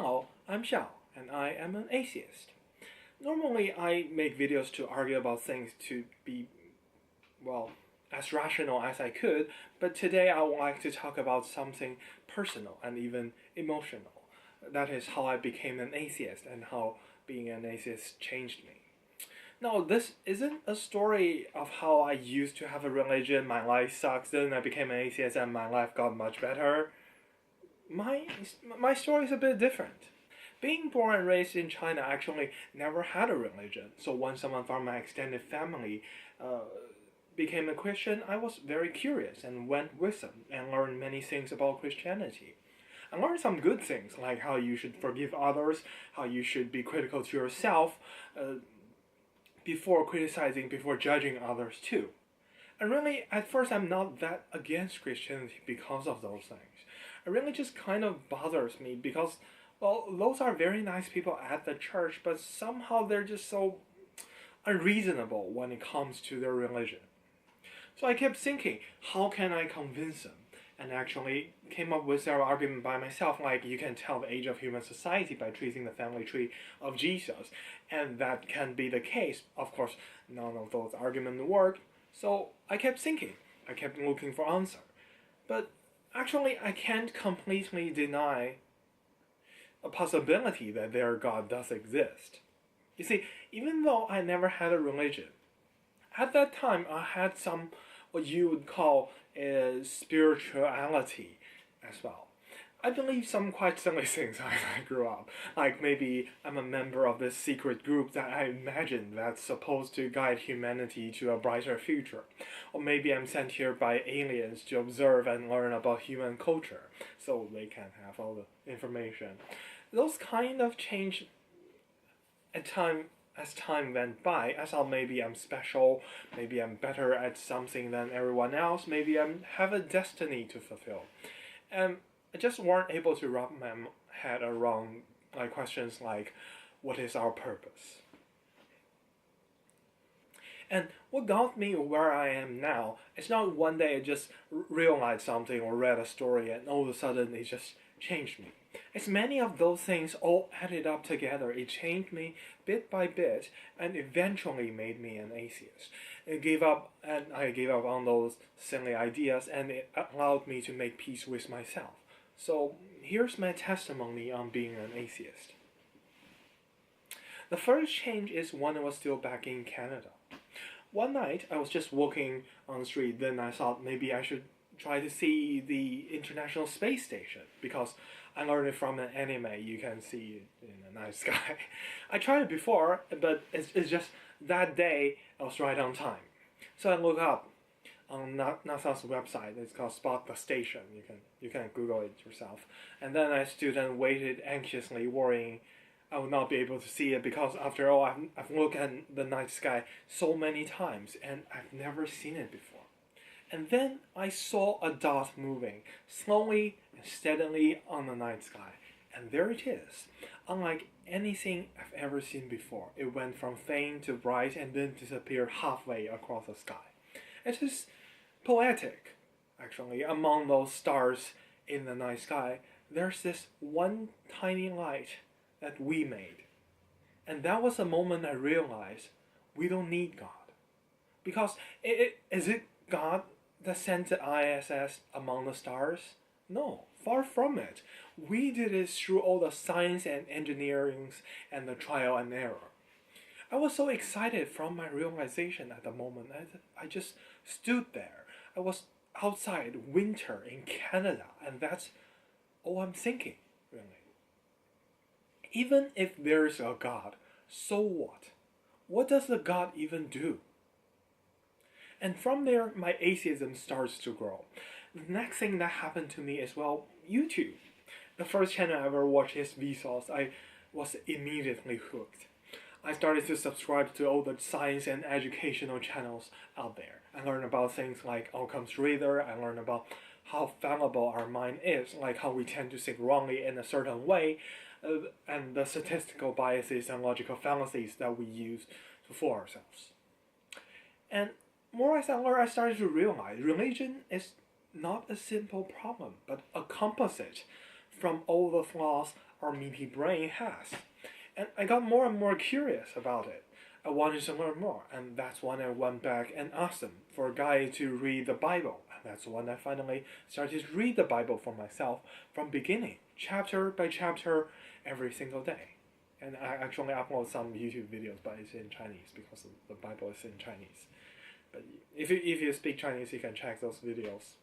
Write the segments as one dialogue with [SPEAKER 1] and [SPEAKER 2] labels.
[SPEAKER 1] Hello, I'm Xiao, and I am an atheist. Normally, I make videos to argue about things to be, well, as rational as I could, but today I would like to talk about something personal and even emotional. That is how I became an atheist and how being an atheist changed me. Now, this isn't a story of how I used to have a religion, my life sucks, then I became an atheist and my life got much better. My story is a bit different. Being born and raised in China, I actually never had a religion. So when someone from my extended family became a Christian, I was very curious and went with them and learned many things about Christianity. I learned some good things, like how you should forgive others, how you should be critical to yourself before criticizing, before judging others too. And really, at first, I'm not that against Christianity because of those things. It really just kind of bothers me because, well, those are very nice people at the church, but somehow they're just so unreasonable when it comes to their religion. So I kept thinking, how can I convince them? And actually came up with their argument by myself, like you can tell the age of human society by tracing the family tree of Jesus. And that can be the case. Of course, none of those arguments work. So I kept thinking, I kept looking for answer. But actually, I can't completely deny a possibility that their God does exist. You see, even though I never had a religion, at that time I had some what you would call a spirituality as well. I believe some quite silly things as I grew up. Like maybe I'm a member of this secret group that I imagine that's supposed to guide humanity to a brighter future. Or maybe I'm sent here by aliens to observe and learn about human culture, so they can have all the information. Those kind of change as time went by. I thought maybe I'm special, maybe I'm better at something than everyone else, maybe I have a destiny to fulfill. And I just weren't able to wrap my head around questions like, what is our purpose? And what got me where I am now, it's not one day I just realized something or read a story and all of a sudden it just changed me. It's many of those things all added up together. It changed me bit by bit and eventually made me an atheist. I gave up on those silly ideas and it allowed me to make peace with myself. So here's my testimony on being an atheist. The first change is when I was still back in Canada. One night I was just walking on the street, then I thought maybe I should try to see the International Space Station because I learned it from an anime. You can see it in the night sky. I tried it before, but it's just that day I was right on time. So I look up on NASA's website. It's called Spot the Station. You can Google it yourself. And then I stood and waited anxiously, worrying I would not be able to see it because after all, I've looked at the night sky so many times and I've never seen it before. And then I saw a dot moving slowly and steadily on the night sky. And there it is. Unlike anything I've ever seen before, it went from faint to bright and then disappeared halfway across the sky. It is poetic, actually. Among those stars in the night sky, there's this one tiny light that we made. And that was the moment I realized we don't need God. Because is it God that sent the ISS among the stars? No, far from it. We did it through all the science and engineering and the trial and error. I was so excited from my realization at the moment. I just stood there. I was outside, winter in Canada, and that's all I'm thinking, really. Even if there's a God, so what? What does the God even do? And from there, my atheism starts to grow. The next thing that happened to me is, well, YouTube. The first channel I ever watched is Vsauce. I was immediately hooked. I started to subscribe to all the science and educational channels out there. I learned about things like Occam's razor. I learned about how fallible our mind is, like how we tend to think wrongly in a certain way, and the statistical biases and logical fallacies that we use to fool ourselves. And more as I learned, I started to realize religion is not a simple problem, but a composite from all the flaws our meaty brain has. And I got more and more curious about it. I wanted to learn more, and that's when I went back and asked them for a guide to read the Bible. And that's when I finally started to read the Bible for myself from beginning, chapter by chapter, every single day. And I actually upload some YouTube videos, but it's in Chinese because the Bible is in Chinese. But if you speak Chinese, you can check those videos.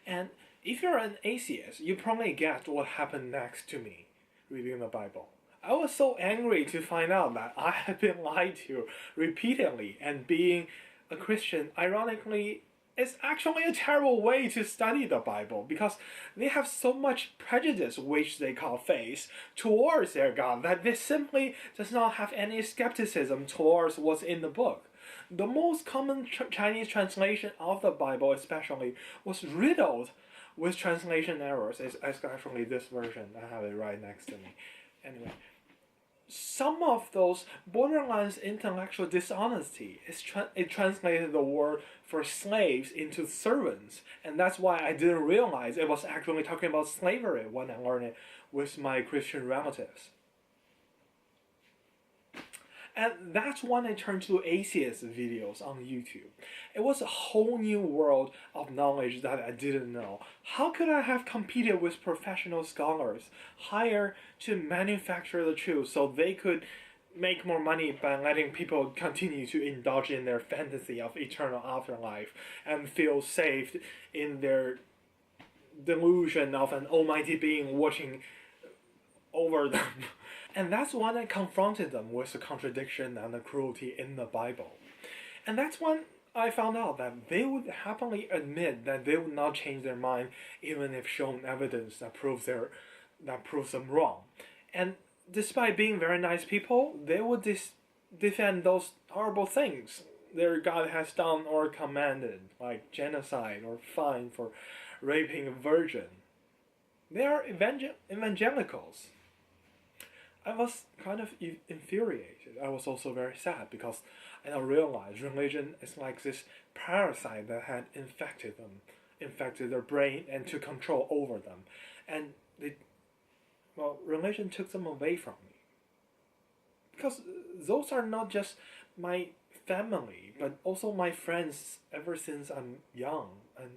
[SPEAKER 1] And if you're an atheist, you probably guessed what happened next to me reading the Bible. I was so angry to find out that I had been lied to repeatedly, and being a Christian, ironically, is actually a terrible way to study the Bible because they have so much prejudice, which they call faith, towards their God that this simply does not have any skepticism towards what's in the book. The most common Chinese translation of the Bible especially was riddled with translation errors. It's actually this version. I have it right next to me. Anyway, some of those borderline intellectual dishonesty it translated the word for slaves into servants, and that's why I didn't realize it was actually talking about slavery when I learned it with my Christian relatives. And that's when I turned to atheist videos on YouTube. It was a whole new world of knowledge that I didn't know. How could I have competed with professional scholars, hired to manufacture the truth so they could make more money by letting people continue to indulge in their fantasy of eternal afterlife and feel safe in their delusion of an almighty being watching over them? And that's when I confronted them with the contradiction and the cruelty in the Bible. And that's when I found out that they would happily admit that they would not change their mind even if shown evidence that proves them wrong. And despite being very nice people, they would defend those horrible things their God has done or commanded, like genocide or fine for raping a virgin. They are evangelicals. I was kind of infuriated. I was also very sad because I now realized religion is like this parasite that had infected their brain and took control over them. And religion took them away from me. Because those are not just my family, but also my friends ever since I'm young. And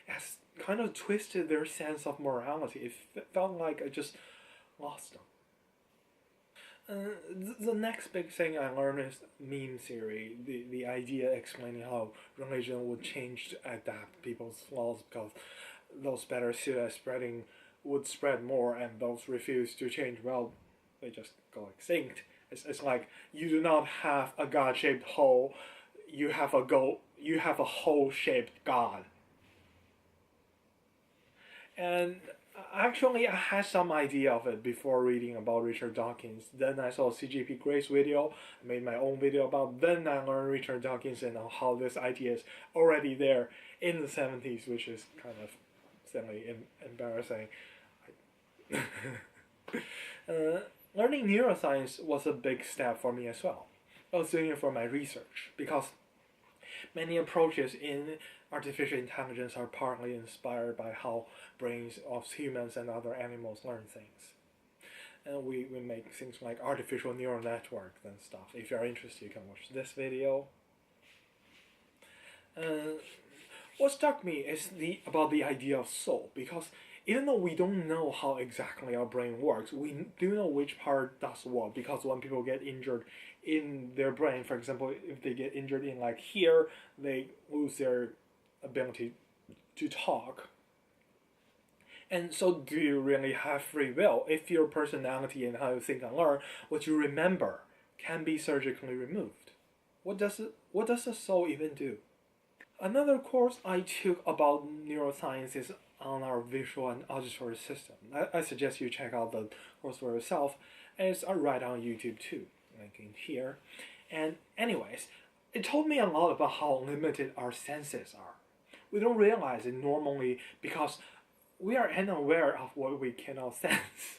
[SPEAKER 1] it has kind of twisted their sense of morality. It felt like I just lost them. The next big thing I learned is meme theory, the idea explaining how religion would change to adapt people's flaws because those better suited would spread more and those refused to change, well, they just go extinct. It's like you do not have a God-shaped hole, you have a hole-shaped God. And actually, I had some idea of it before reading about Richard Dawkins. Then I saw CGP Gray's video, I made my own video about. Then I learned Richard Dawkins and how this idea is already there in the 70s, which is kind of silly and embarrassing. Learning neuroscience was a big step for me as well. I was doing it for my research because many approaches in artificial intelligence are partly inspired by how brains of humans and other animals learn things. And we make things like artificial neural networks and stuff. If you're interested, you can watch this video. What struck me is about the idea of soul, because even though we don't know how exactly our brain works, we do know which part does what, because when people get injured in their brain, for example, if they get injured in like here, they lose their ability to talk. And so do you really have free will if your personality and how you think and learn, what you remember, can be surgically removed? What does the soul even do? Another course I took about neuroscience is on our visual and auditory system. I suggest you check out the course for yourself, and it's right on YouTube too, link in here. And anyways, it told me a lot about how limited our senses are. We don't realize it normally because we are unaware of what we cannot sense.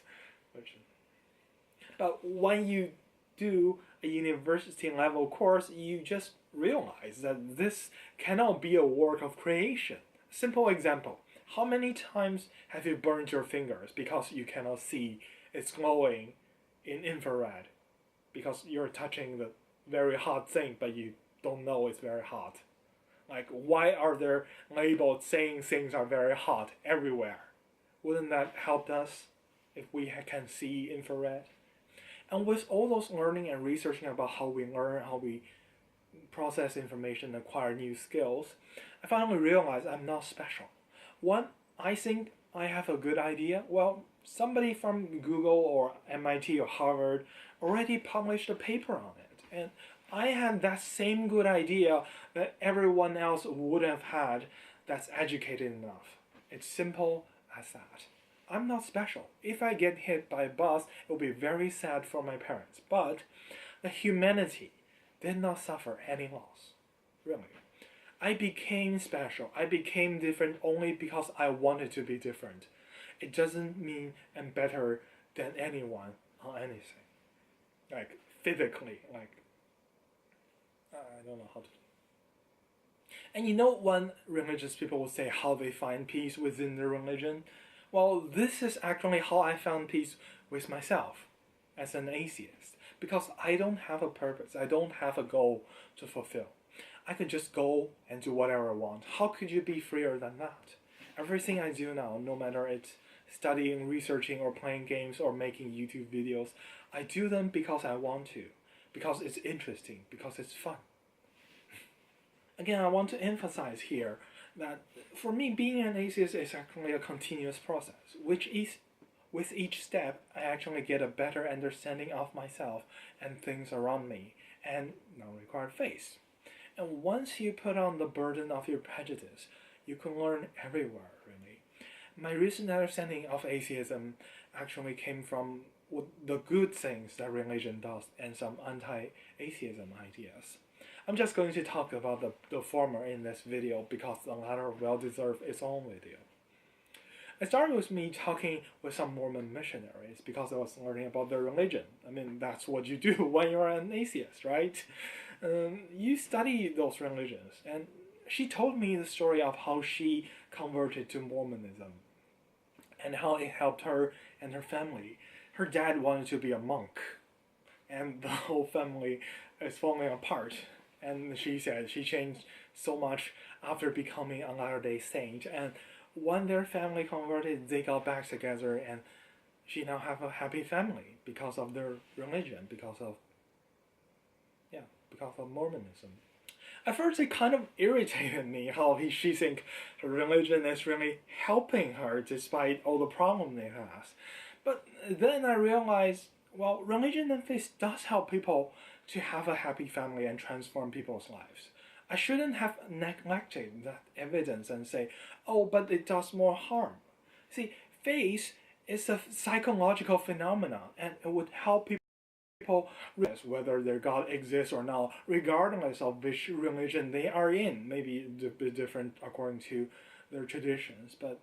[SPEAKER 1] But when you do a university level course, you just realize that this cannot be a work of creation. Simple example, How many times have you burned your fingers because you cannot see it's glowing in infrared? Because you're touching the very hot thing, but you don't know it's very hot. Like, why are there labels saying things are very hot everywhere? Wouldn't that help us if we can see infrared? And with all those learning and researching about how we learn, how we process information, acquire new skills, I finally realized I'm not special. One, I think I have a good idea. Well, somebody from Google or MIT or Harvard already published a paper on it. And I had that same good idea that everyone else would have had that's educated enough. It's simple as that. I'm not special. If I get hit by a bus, it will be very sad for my parents. But the humanity did not suffer any loss. Really. I became special. I became different only because I wanted to be different. It doesn't mean I'm better than anyone on anything. Like, physically, like, I don't know how to. And you know when religious people will say how they find peace within their religion? Well, this is actually how I found peace with myself as an atheist. Because I don't have a purpose. I don't have a goal to fulfill. I could just go and do whatever I want. How could you be freer than that? Everything I do now, no matter it's studying, researching, or playing games, or making YouTube videos, I do them because I want to. Because it's interesting. Because it's fun. Again, I want to emphasize here that for me, being an atheist is actually a continuous process, which is, with each step, I actually get a better understanding of myself and things around me, and non-required faith. And once you put on the burden of your prejudice, you can learn everywhere, really. My recent understanding of atheism actually came from the good things that religion does and some anti-atheism ideas. I'm just going to talk about the former in this video because the latter well deserves its own video. It started with me talking with some Mormon missionaries because I was learning about their religion. I mean, that's what you do when you're an atheist, right? You study those religions. And she told me the story of how she converted to Mormonism and how it helped her and her family. Her dad wanted to be a monk, and the whole family is falling apart. And she said she changed so much after becoming a Latter-day Saint. And when their family converted, they got back together, and she now have a happy family because of their religion, because of Mormonism. At first, it kind of irritated me how she thinks her religion is really helping her despite all the problems it has. But then I realized, well, religion and faith does help people to have a happy family and transform people's lives. I shouldn't have neglected that evidence and say, oh, but it does more harm. See, faith is a psychological phenomenon, and it would help people realize whether their God exists or not, regardless of which religion they are in. Maybe a bit different according to their traditions, but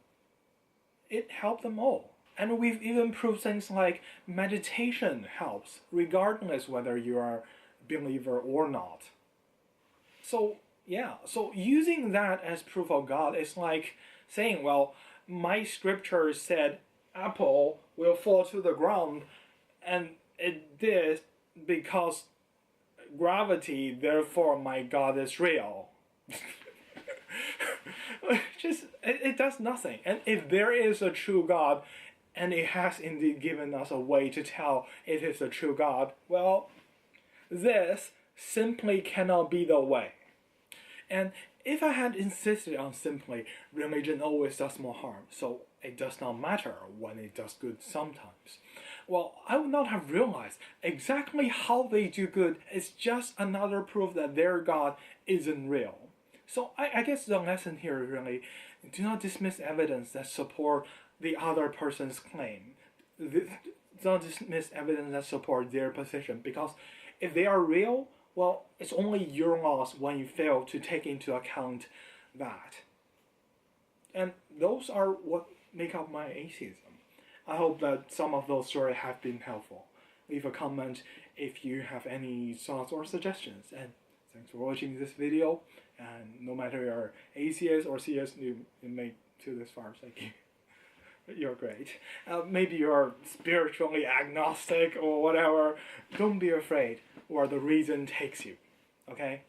[SPEAKER 1] it helped them all. And we've even proved things like meditation helps, regardless whether you are a believer or not. So, yeah, so using that as proof of God is like saying, well, my scripture said apple will fall to the ground, and it did because gravity, therefore my God is real. It does nothing. And if there is a true God, and it has indeed given us a way to tell it is a true God, well, this simply cannot be the way. And if I had insisted on simply, religion always does more harm, so it does not matter when it does good sometimes, well, I would not have realized exactly how they do good is just another proof that their God isn't real. So I guess the lesson here is really, do not dismiss evidence that support the other person's claim. Do not dismiss evidence that support their position, because if they are real, well, it's only your loss when you fail to take into account that. And those are what make up my atheism. I hope that some of those stories have been helpful. Leave a comment if you have any thoughts or suggestions. And thanks for watching this video. And no matter you're atheist or theist, you may to this farm. Thank you. You're great. Maybe you're spiritually agnostic or whatever. Don't be afraid where the reason takes you. Okay?